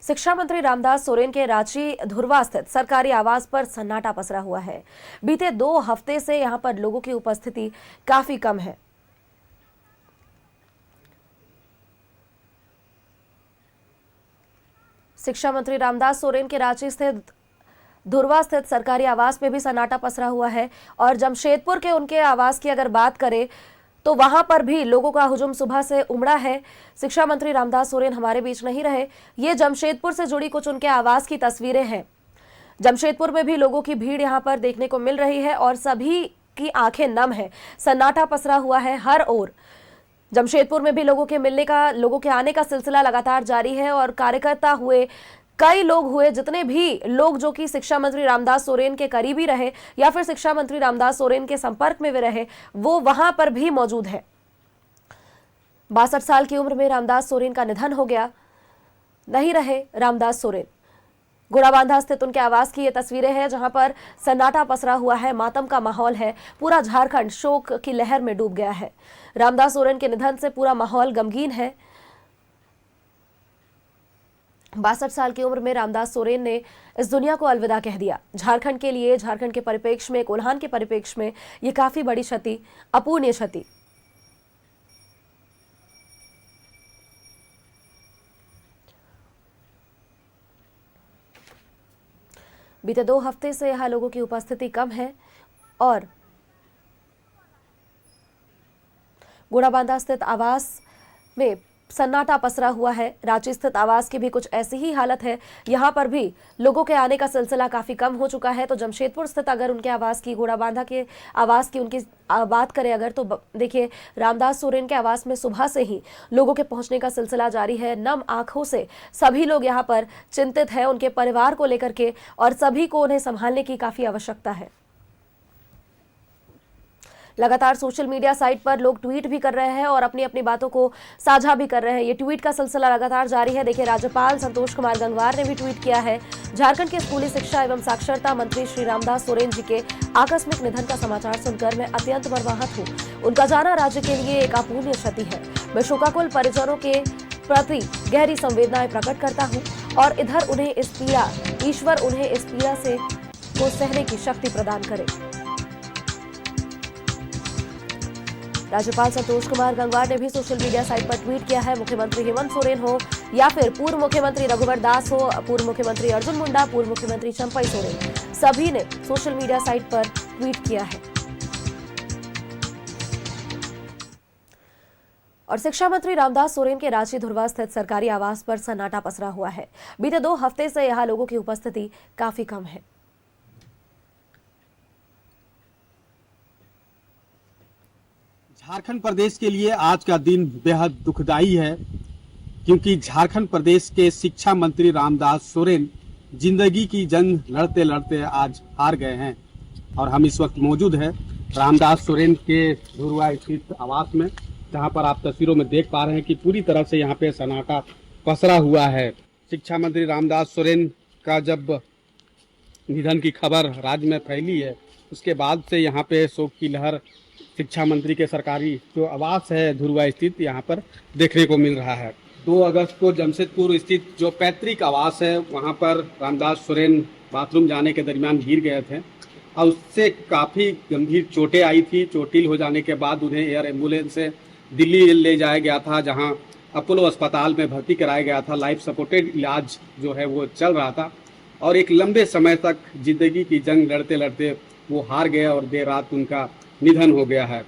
शिक्षा मंत्री रामदास सोरेन के रांची धुर्वा स्थित सरकारी आवास पर सन्नाटा पसरा हुआ है। बीते 2 हफ्ते से यहां पर लोगों की उपस्थिति काफी कम है। शिक्षा मंत्री रामदास सोरेन के रांची स्थित धुर्वा स्थित सरकारी आवास में भी सन्नाटा पसरा हुआ है और जमशेदपुर के उनके आवास की अगर बात करें तो वहां पर भी लोगों का हुजूम सुबह से उमड़ा है। शिक्षा मंत्री रामदास सोरेन हमारे बीच नहीं रहे। ये जमशेदपुर से जुड़ी कुछ उनके आवास की तस्वीरें हैं। जमशेदपुर में भी लोगों की भीड़ यहां पर देखने को मिल रही है और सभी की आंखें नम है। सन्नाटा पसरा हुआ है हर ओर। जमशेदपुर में भी लोगों के आने का सिलसिला लगातार जारी है और कार्यकर्ता हुए, कई लोग हुए, जितने भी लोग जो कि शिक्षा मंत्री रामदास सोरेन के करीबी रहे या फिर शिक्षा मंत्री रामदास सोरेन के संपर्क में वे रहे, वो वहां पर भी मौजूद है। 62 साल की उम्र में रामदास सोरेन का निधन हो गया। नहीं रहे रामदास सोरेन। घोड़ाबांधा स्थित उनके आवास की ये तस्वीरें हैं जहां पर सन्नाटा पसरा हुआ है, मातम का माहौल है। पूरा झारखंड शोक की लहर में डूब गया है। रामदास सोरेन के निधन से पूरा माहौल गमगीन है। 62 साल की उम्र में रामदास सोरेन ने इस दुनिया को अलविदा कह दिया। झारखंड के लिए, झारखंड के परिप्रेक्ष्य में, कोल्हान के परिप्रेक्ष्य में ये काफी बड़ी क्षति, अपूर्णीय क्षति। बीते 2 हफ्ते से यहां लोगों की उपस्थिति कम है और घोड़ाबांधा स्थित आवास में सन्नाटा पसरा हुआ है। रांची स्थित आवास की भी कुछ ऐसी ही हालत है। यहां पर भी लोगों के आने का सिलसिला काफी कम हो चुका है। तो जमशेदपुर स्थित अगर उनके आवास की, घोड़ाबांधा के आवास की उनकी बात करें अगर, तो देखिए रामदास सोरेन के आवास में सुबह से ही लोगों के पहुंचने का सिलसिला जारी है। नम आंखों से सभी लोग यहाँ पर चिंतित हैं उनके परिवार को लेकर के और सभी को उन्हें संभालने की काफी आवश्यकता है। लगातार सोशल मीडिया साइट पर लोग ट्वीट भी कर रहे हैं और अपनी अपनी बातों को साझा भी कर रहे हैं। ये ट्वीट का सिलसिला लगातार जारी है। देखिए, राज्यपाल संतोष कुमार गंगवार ने भी ट्वीट किया है। झारखंड के स्कूली शिक्षा एवं साक्षरता मंत्री श्री रामदास सोरेन जी के आकस्मिक निधन का समाचार सुनकर मैं अत्यंत मर्माहत हूँ। उनका जाना राज्य के लिए एक अपूर्णीय क्षति है। मैं शोकाकुल परिजनों के प्रति गहरी संवेदनाएं प्रकट करता हूँ और ईश्वर उन्हें इस पीड़ा से को सहने की शक्ति प्रदान करे। राज्यपाल संतोष कुमार गंगवार ने भी सोशल मीडिया साइट पर ट्वीट किया है। मुख्यमंत्री हेमंत सोरेन हो या फिर पूर्व मुख्यमंत्री रघुवर दास हो, पूर्व मुख्यमंत्री अर्जुन मुंडा, पूर्व मुख्यमंत्री चंपई सोरेन, सभी ने सोशल मीडिया साइट पर ट्वीट किया है। और शिक्षा मंत्री रामदास सोरेन के रांची धुर्वा स्थित सरकारी आवास पर सन्नाटा पसरा हुआ है। बीते 2 हफ्ते से यहां लोगों की उपस्थिति काफी कम है। झारखंड प्रदेश के लिए आज का दिन बेहद दुखदाई है, क्योंकि झारखंड प्रदेश के शिक्षा मंत्री रामदास सोरेन जिंदगी की जंग लड़ते लड़ते आज हार गए हैं। और हम इस वक्त मौजूद हैं रामदास सोरेन के धुर्वा स्थित आवास में, जहां पर आप तस्वीरों में देख पा रहे हैं कि पूरी तरह से यहां पे सन्नाटा पसरा हुआ है। शिक्षा मंत्री रामदास सोरेन का जब निधन की खबर राज्य में फैली है, उसके बाद से यहाँ पे शोक की लहर शिक्षा मंत्री के सरकारी जो आवास है धुर्वा स्थित, यहाँ पर देखने को मिल रहा है। 2 अगस्त को जमशेदपुर स्थित जो पैतृक आवास है, वहाँ पर रामदास सोरेन बाथरूम जाने के दरमियान गिर गए थे और उससे काफ़ी गंभीर चोटें आई थी। चोटिल हो जाने के बाद उन्हें एयर एम्बुलेंस से दिल्ली ले जाया गया था, जहाँ अपोलो अस्पताल में भर्ती कराया गया था। लाइफ सपोर्टेड इलाज जो है वो चल रहा था और एक लंबे समय तक जिंदगी की जंग लड़ते लड़ते वो हार गए और देर रात उनका निधन हो गया है।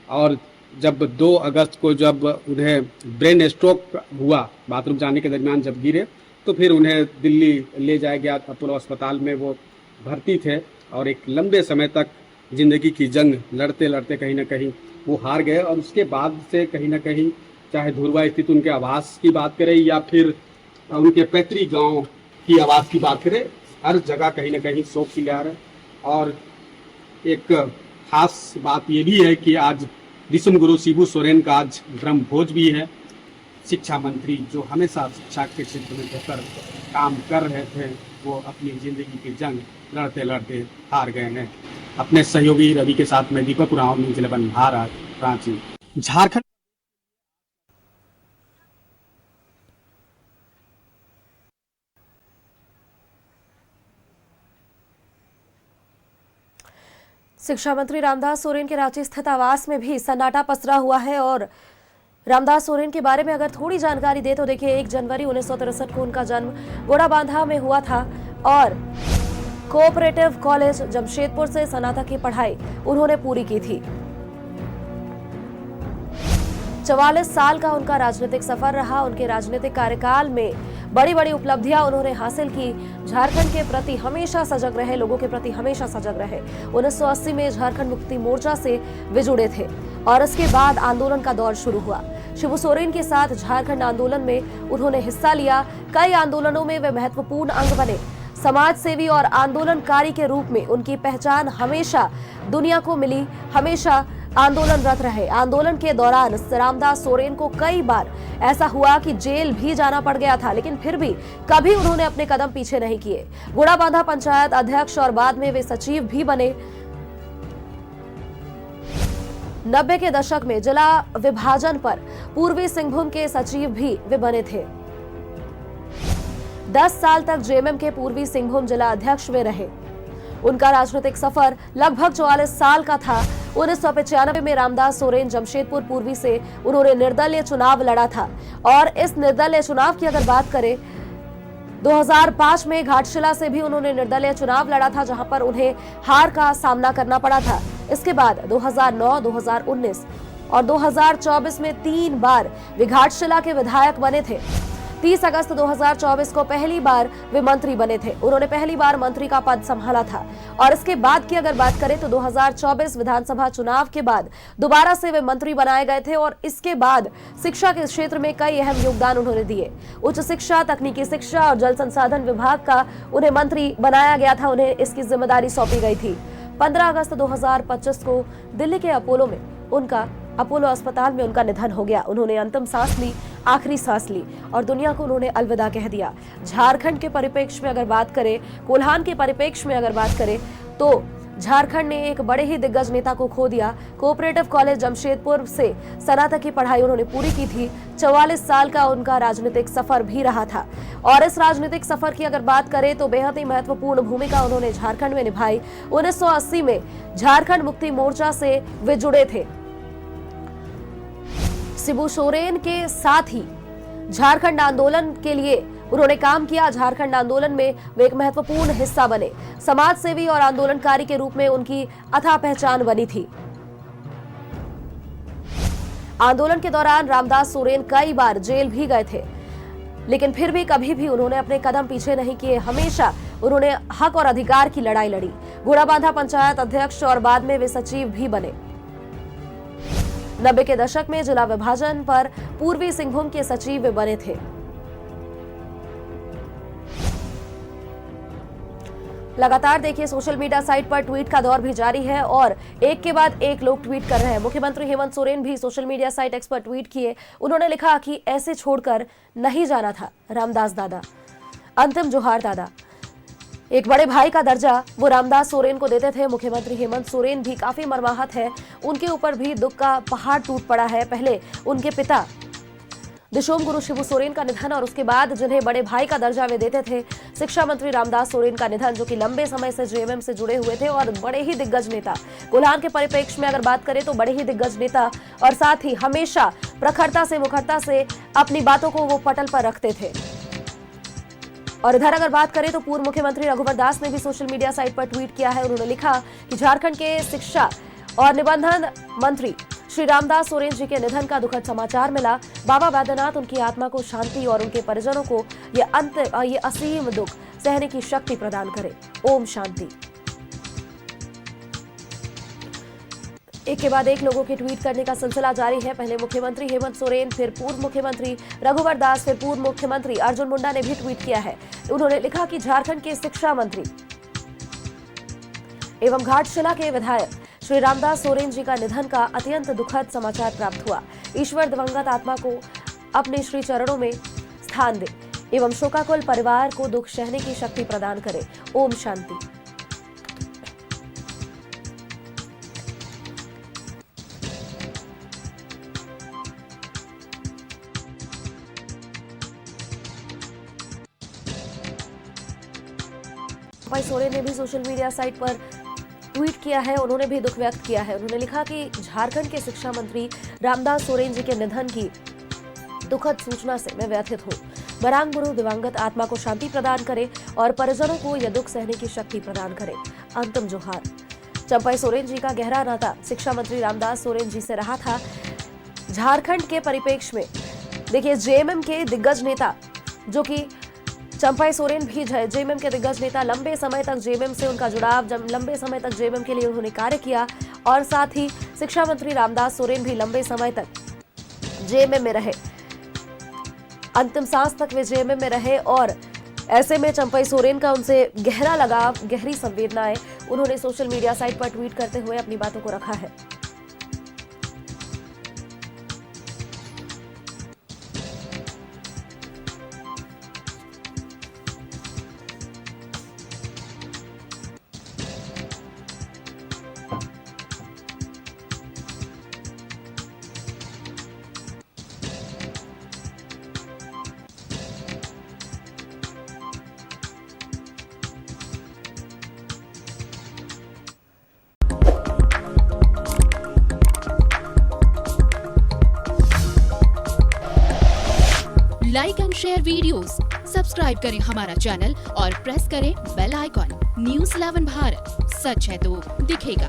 और जब 2 अगस्त को जब उन्हें ब्रेन स्ट्रोक हुआ, बाथरूम जाने के दरमियान जब गिरे, तो फिर उन्हें दिल्ली ले जाया गया। अपोलो अस्पताल में वो भर्ती थे और एक लंबे समय तक जिंदगी की जंग लड़ते लड़ते कहीं ना कहीं वो हार गए। और उसके बाद से कहीं ना कहीं, चाहे धुर्वा स्थित उनके आवास की बात करें या फिर उनके पैतृक गाँव की आवास की बात करें, हर जगह कहीं ना कहीं शोक की लहर है। और एक खास बात ये भी है कि आज विश्व गुरु शिबू सोरेन का आज ब्रह्म भोज भी है। शिक्षा मंत्री जो हमेशा शिक्षा के क्षेत्र में बेहतर काम कर रहे थे, वो अपनी जिंदगी की जंग लड़ते लड़ते हार गए हैं। अपने सहयोगी रवि के साथ में दीपक उरांव, न्यूज़ 11 भारत, रांची। झारखंड शिक्षा मंत्री रामदास सोरेन के रांची स्थित आवास में भी सन्नाटा पसरा हुआ है। और रामदास सोरेन के बारे में अगर थोड़ी जानकारी दे तो देखिए, 1 जनवरी 1963 को उनका जन्म गोड़ाबांधा में हुआ था और कोऑपरेटिव कॉलेज जमशेदपुर से स्नातक की पढ़ाई उन्होंने पूरी की थी। 44 साल का उनका राजनीतिक सफर रहा। उनके राजनीतिक कार्यकाल में बड़ी बड़ी उपलब्धियां उन्होंने हासिल की। झारखंड के प्रति हमेशा सजग रहे, लोगों के प्रति हमेशा सजग रहे। 1980 में झारखंड मुक्ति मोर्चा से वे जुड़े थे और इसके बाद आंदोलन का दौर शुरू हुआ। शिबू सोरेन के साथ झारखंड आंदोलन में उन्होंने हिस्सा लिया। कई आंदोलनों में वे महत्वपूर्ण अंग बने। समाज सेवी और आंदोलनकारी के रूप में उनकी पहचान हमेशा दुनिया को मिली। हमेशा आंदोलनरत रहे। आंदोलन के दौरान रामदास सोरेन को कई बार ऐसा हुआ कि जेल भी जाना पड़ गया था, लेकिन फिर भी कभी उन्होंने अपने कदम पीछे नहीं किए। गोड़ाबांधा पंचायत अध्यक्ष और बाद में वे सचिव भी बने। 90 के दशक में जिला विभाजन पर पूर्वी सिंहभूम के सचिव भी वे बने थे। 10 साल तक जेएमएम के पूर्वी सिंहभूम जिला अध्यक्ष में रहे। उनका राजनीतिक सफर लगभग 44 साल का था। 1995 में रामदास सोरेन जमशेदपुर पूर्वी से उन्होंने निर्दलीय चुनाव लड़ा था और इस निर्दलीय चुनाव की अगर बात करें 2005 में घाटशिला से भी उन्होंने निर्दलीय चुनाव लड़ा था, जहां पर उन्हें हार का सामना करना पड़ा था। इसके बाद 2009, 2019 और 2024 में 3 बार वे घाटशिला के विधायक बने थे। 30 अगस्त 2024 को पहली बार वे मंत्री बने थे। उन्होंने पहली बार मंत्री का पद संभाला था और इसके बाद की अगर बात करें तो 2024 विधानसभा चुनाव के बाद दोबारा से वे मंत्री बनाए गए थे और इसके बाद शिक्षा के क्षेत्र में कई अहम योगदान उन्होंने दिए। उच्च शिक्षा, तकनीकी शिक्षा और जल संसाधन विभाग का उन्हें मंत्री बनाया गया था। उन्हें इसकी जिम्मेदारी सौंपी गई थी। 15 अगस्त 2025 को दिल्ली के अपोलो अस्पताल में उनका निधन हो गया। उन्होंने अंतिम सांस ली, आखिरी सांस ली और दुनिया को उन्होंने अलविदा कह दिया। झारखंड के परिप्रेक्ष्य में अगर बात करें, कोल्हान के परिप्रेक्ष्य में अगर बात करें तो झारखंड ने एक बड़े ही दिग्गज नेता को खो दिया। कोऑपरेटिव कॉलेज जमशेदपुर से स्नातक की पढ़ाई उन्होंने पूरी की थी। 44 साल का उनका राजनीतिक सफर भी रहा था और इस राजनीतिक सफर की अगर बात करें तो बेहद ही महत्वपूर्ण भूमिका उन्होंने झारखंड में निभाई। 1980 में झारखंड मुक्ति मोर्चा से वे जुड़े थे। शिबू सोरेन के साथ ही झारखंड आंदोलन के लिए उन्होंने काम किया। झारखंड आंदोलन में वे एक महत्वपूर्ण हिस्सा बने। समाज सेवी और आंदोलनकारी के रूप में उनकी अथाह पहचान बनी थी। आंदोलन के दौरान रामदास सोरेन कई बार जेल भी गए थे, लेकिन फिर भी कभी भी उन्होंने अपने कदम पीछे नहीं किए। हमेशा उन्होंने हक और अधिकार की लड़ाई लड़ी। गोड़ाबांधा पंचायत अध्यक्ष और बाद में वे सचिव भी बने। 90 के दशक में जिला विभाजन पर पूर्वी सिंहभूम के सचिव बने थे। लगातार देखिए, सोशल मीडिया साइट पर ट्वीट का दौर भी जारी है और एक के बाद एक लोग ट्वीट कर रहे हैं। मुख्यमंत्री हेमंत सोरेन भी सोशल मीडिया साइट एक्स पर ट्वीट किए। उन्होंने लिखा कि ऐसे छोड़कर नहीं जाना था रामदास दादा, अंतिम जोहार दादा। एक बड़े भाई का दर्जा वो रामदास सोरेन को देते थे। मुख्यमंत्री हेमंत सोरेन भी काफी मर्माहत है। उनके ऊपर भी दुख का पहाड़ टूट पड़ा है। पहले उनके पिता दिशोम गुरु शिबू सोरेन का निधन और उसके बाद जिन्हें बड़े भाई का दर्जा वे देते थे, शिक्षा मंत्री रामदास सोरेन का निधन, जो कि लंबे समय से जेएमएम से जुड़े हुए थे और बड़े ही दिग्गज नेता। कोल्हान के परिप्रेक्ष्य में अगर बात करें तो बड़े ही दिग्गज नेता और साथ ही हमेशा प्रखरता से मुखरता से अपनी बातों को वो पटल पर रखते थे। और इधर अगर बात करें तो पूर्व मुख्यमंत्री रघुवर दास ने भी सोशल मीडिया साइट पर ट्वीट किया है। उन्होंने लिखा कि झारखंड के शिक्षा और निबंधन मंत्री श्री रामदास सोरेन जी के निधन का दुखद समाचार मिला। बाबा बैद्यनाथ उनकी आत्मा को शांति और उनके परिजनों को ये असीम दुख सहने की शक्ति प्रदान करे। ओम शांति। एक के बाद एक लोगों के ट्वीट करने का सिलसिला जारी है। पहले मुख्यमंत्री हेमंत सोरेन, फिर पूर्व मुख्यमंत्री रघुवर दास, फिर पूर्व मुख्यमंत्री अर्जुन मुंडा ने भी ट्वीट किया है। उन्होंने लिखा कि झारखंड के शिक्षा मंत्री एवं घाटशिला के विधायक श्री रामदास सोरेन जी का निधन का अत्यंत दुखद समाचार प्राप्त हुआ। ईश्वर दिवंगत आत्मा को अपने श्री चरणों में स्थान दे एवं शोकाकुल परिवार को दुख सहने की शक्ति प्रदान करे। ओम शांति। भाई सोरेन ने भी सोशल मीडिया साइट पर ट्वीट किया है, उन्होंने भी दुख व्यक्त किया है। उन्होंने लिखा कि झारखंड के शिक्षा मंत्री रामदास सोरेन जी के निधन की दुखद सूचना से मैं व्यथित हूँ। बरांग गुरु दिवंगत आत्मा को शांति प्रदान करे और परिजनों को यह दुख सहने की शक्ति प्रदान करे। अंतिम जोहार। चंपई सोरेन जी का गहरा नाता शिक्षा मंत्री रामदास सोरेन जी से रहा था। झारखंड के परिप्रेक्ष्य में देखिए, जेएमएम के दिग्गज नेता जो कि चंपई सोरेन भी जेएमएम के दिग्गज नेता, लंबे समय तक जेएमएम से उनका जुड़ाव, लंबे समय तक जेएमएम के लिए उन्होंने कार्य किया और साथ ही शिक्षा मंत्री रामदास सोरेन भी लंबे समय तक जेएमएम में रहे, अंतिम सांस तक वे जेएमएम में रहे और ऐसे में चंपई सोरेन का उनसे गहरा लगाव, गहरी संवेदनाएं उन्होंने सोशल मीडिया साइट पर ट्वीट करते हुए अपनी बातों को रखा है। Like and share videos, subscribe करें हमारा चैनल और प्रेस करें बेल आइकॉन। न्यूज़ 11 भारत, सच है तो दिखेगा।